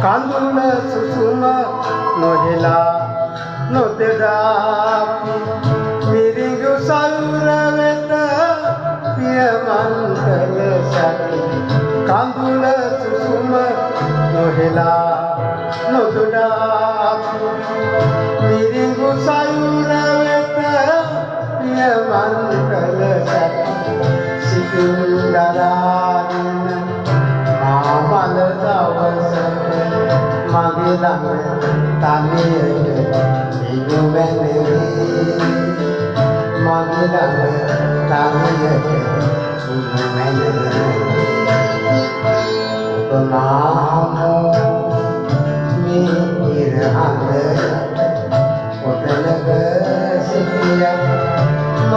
කඳුල සුසුම නොහෙලා නොදෙඩාපි මිරිඟු සයුර වෙත පියමන් කළ සැකි කඳුල සුසුම නොහෙලා නොදෙඩාපි මිරිඟු සයුර වෙත පියමන් කළ සැකි සිතින් දරාගෙන මාමල දවසක මගේ ළඟ තනියට ඉනු මැනවි මගේ ළඟ තනියට ඉනු මැනවි ඔබ මාමු මේ ඉරහඳ ඔතනක සිටිය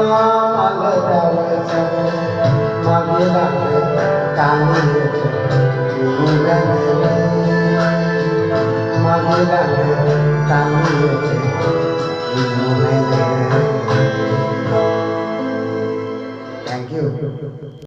මාමල දවසක මගේ ළඟ තනියට ඉනු මැනවි Thank you.